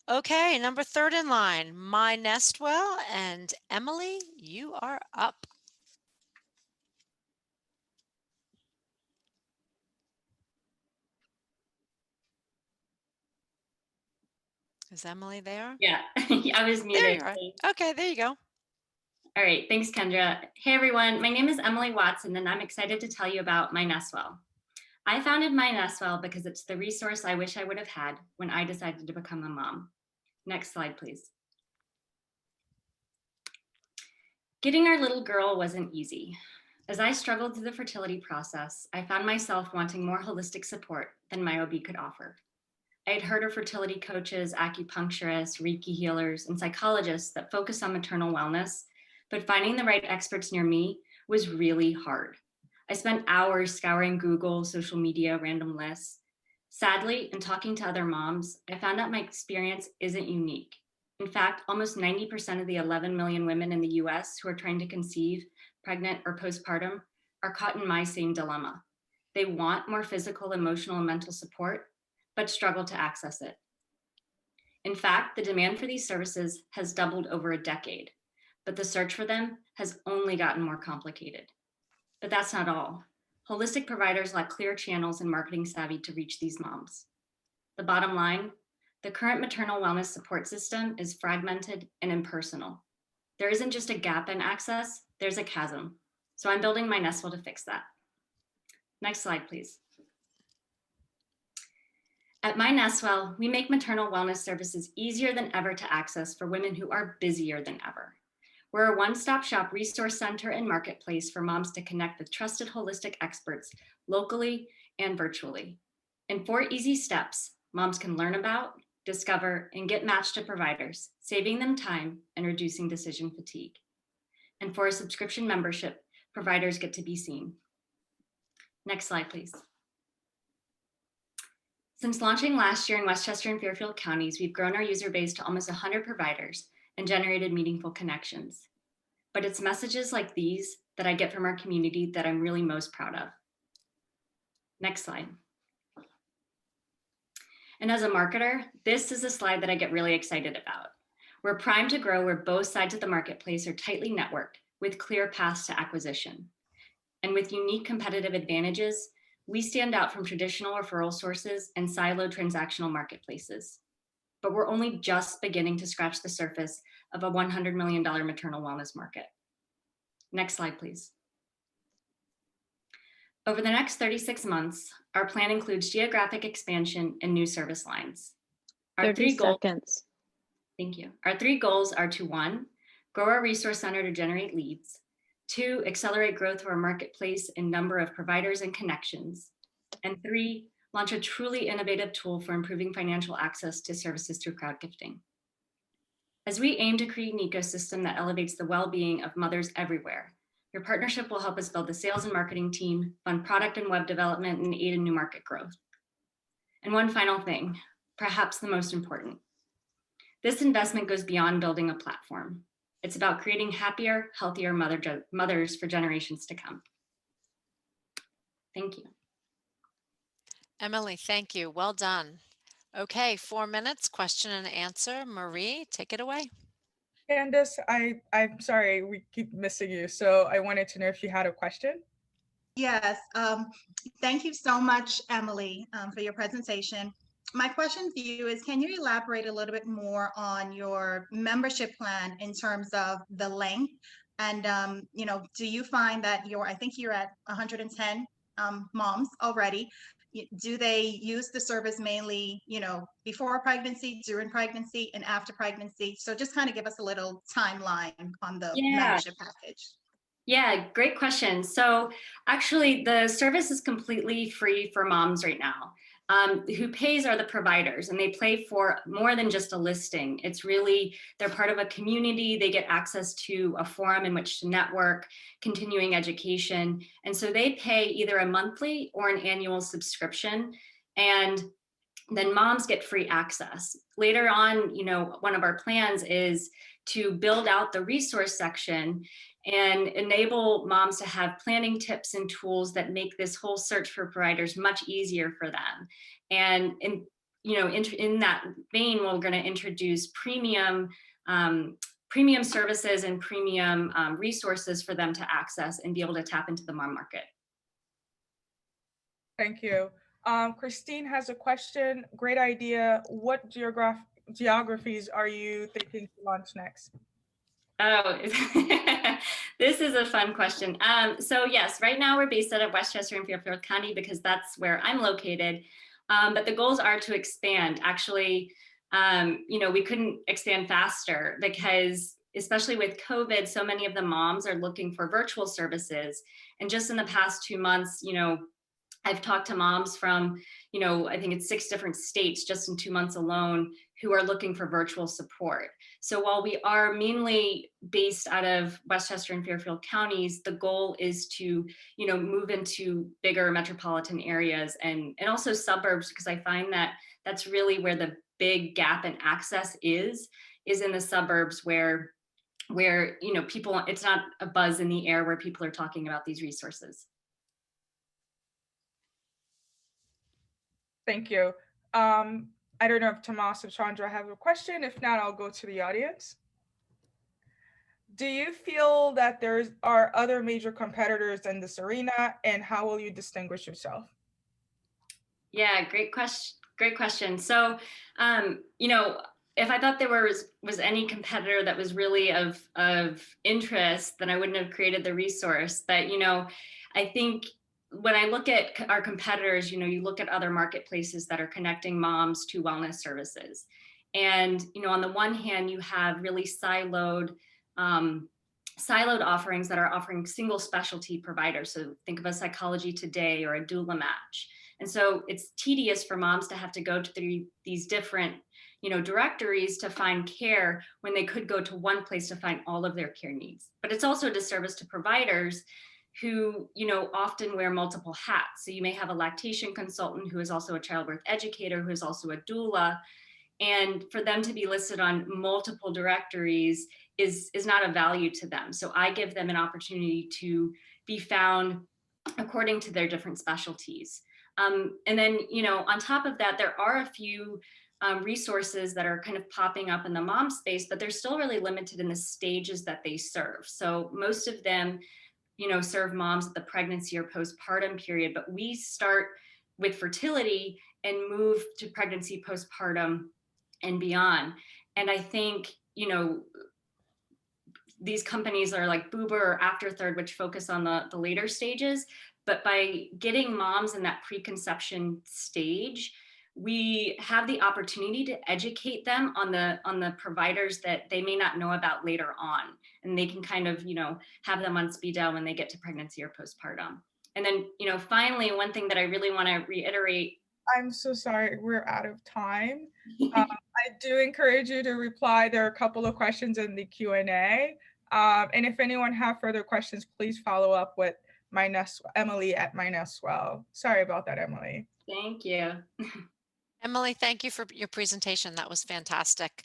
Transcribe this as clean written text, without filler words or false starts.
Okay, number third in line, MyNestwell, and Emily, you are up. Is Emily there? Yeah, I was There muted. you are. Okay, there you go. All right, thanks, Kendra. Hey, everyone. My name is Emily Watson, and I'm excited to tell you about MyNestwell. I founded MyNestwell because it's the resource I wish I would have had when I decided to become a mom. Next slide, please. Getting our little girl wasn't easy. As I struggled through the fertility process, I found myself wanting more holistic support than my OB could offer. I had heard of fertility coaches, acupuncturists, Reiki healers, and psychologists that focus on maternal wellness, but finding the right experts near me was really hard. I spent hours scouring Google, social media, random lists. Sadly, in talking to other moms, I found that my experience isn't unique. In fact, almost 90% of the 11 million women in the US who are trying to conceive, pregnant, or postpartum are caught in my same dilemma. They want more physical, emotional, and mental support, but struggle to access it. In fact, the demand for these services has doubled over a decade, but the search for them has only gotten more complicated. But that's not all. Holistic providers lack clear channels and marketing savvy to reach these moms. The bottom line, the current maternal wellness support system is fragmented and impersonal. There isn't just a gap in access, there's a chasm. So I'm building MyNestwell to fix that. Next slide, please. At MyNestwell, we make maternal wellness services easier than ever to access for women who are busier than ever. We're a one-stop shop resource center and marketplace for moms to connect with trusted holistic experts locally and virtually. In 4 easy steps, moms can learn about, discover, and get matched to providers, saving them time and reducing decision fatigue. And for a subscription membership, providers get to be seen. Next slide, please. Since launching last year in Westchester and Fairfield counties, we've grown our user base to almost 100 providers and generated meaningful connections. But it's messages like these that I get from our community that I'm really most proud of. Next slide. And as a marketer, this is a slide that I get really excited about. We're primed to grow where both sides of the marketplace are tightly networked with clear paths to acquisition. And with unique competitive advantages, we stand out from traditional referral sources and siloed transactional marketplaces. But we're only just beginning to scratch the surface of a $100 million maternal wellness market. Next slide, please. Over the next 36 months, our plan includes geographic expansion and new service lines. Our 30 seconds. Thank you. Our 3 goals are to 1, grow our resource center to generate leads, 2, accelerate growth of our marketplace in number of providers and connections, and 3, launch a truly innovative tool for improving financial access to services through crowd gifting. As we aim to create an ecosystem that elevates the well-being of mothers everywhere, your partnership will help us build the sales and marketing team, fund product and web development, and aid in new market growth. And one final thing, perhaps the most important. This investment goes beyond building a platform. It's about creating happier, healthier mothers for generations to come. Thank you. Emily, thank you. Well done. Okay, 4 minutes, question and answer. Marie, take it away. Candace, I'm sorry, we keep missing you. So I wanted to know if you had a question. Yes, thank you so much, Emily, for your presentation. My question for you is, can you elaborate a little bit more on your membership plan in terms of the length? And, you know, do you find that I think you're at 110 moms already. Do they use the service mainly, you know, before pregnancy, during pregnancy, and after pregnancy? So just kind of give us a little timeline on the membership package. Yeah, great question. So actually the service is completely free for moms right now. Who pays are the providers, and they pay for more than just a listing. It's really, they're part of a community. They get access to a forum in which to network, continuing education. And so they pay either a monthly or an annual subscription. And then moms get free access. Later on, you know, one of our plans is to build out the resource section and enable moms to have planning tips and tools that make this whole search for providers much easier for them. And in that vein, we're going to introduce premium services and premium resources for them to access and be able to tap into the mom market. Thank you. Christine has a question. Great idea. What geographies are you thinking to launch next? Oh, this is a fun question. So yes, right now we're based out of Westchester and Fairfield County because that's where I'm located. But the goals are to expand. Actually, we couldn't expand faster because, especially with COVID, so many of the moms are looking for virtual services. And just in the past 2 months, I've talked to moms from, I think it's 6 different states just in 2 months alone who are looking for virtual support. So while we are mainly based out of Westchester and Fairfield counties, the goal is to, move into bigger metropolitan areas and also suburbs, because I find that that's really where the big gap in access is in the suburbs where people, it's not a buzz in the air where people are talking about these resources. Thank you. I don't know if Tomas or Chandra have a question. If not, I'll go to the audience. Do you feel that there are other major competitors in this arena, and how will you distinguish yourself? Yeah, great question. Great question. So, if I thought there was any competitor that was really of interest, then I wouldn't have created the resource. But I think when I look at our competitors, you look at other marketplaces that are connecting moms to wellness services, and on the one hand, you have really siloed offerings that are offering single specialty providers. So think of a Psychology Today or a doula match. And so it's tedious for moms to have to go to these different, directories to find care when they could go to one place to find all of their care needs. But it's also a disservice to providers who, often wear multiple hats. So you may have a lactation consultant who is also a childbirth educator, who is also a doula. And for them to be listed on multiple directories is not a value to them. So I give them an opportunity to be found according to their different specialties. And then, on top of that, there are a few resources that are kind of popping up in the mom space, but they're still really limited in the stages that they serve. So most of them, serve moms at the pregnancy or postpartum period, but we start with fertility and move to pregnancy, postpartum, and beyond. And I think, these companies are like Boober or Afterthird, which focus on the later stages. But by getting moms in that preconception stage, we have the opportunity to educate them on the providers that they may not know about later on. And they can kind of, have them on speed dial when they get to pregnancy or postpartum. And then, finally, one thing that I really want to reiterate. I'm so sorry, we're out of time. I do encourage you to reply. There are a couple of questions in the Q&A. And if anyone have further questions, please follow up with Emily at MyNestwell. Sorry about that, Emily. Thank you. Emily, thank you for your presentation. That was fantastic.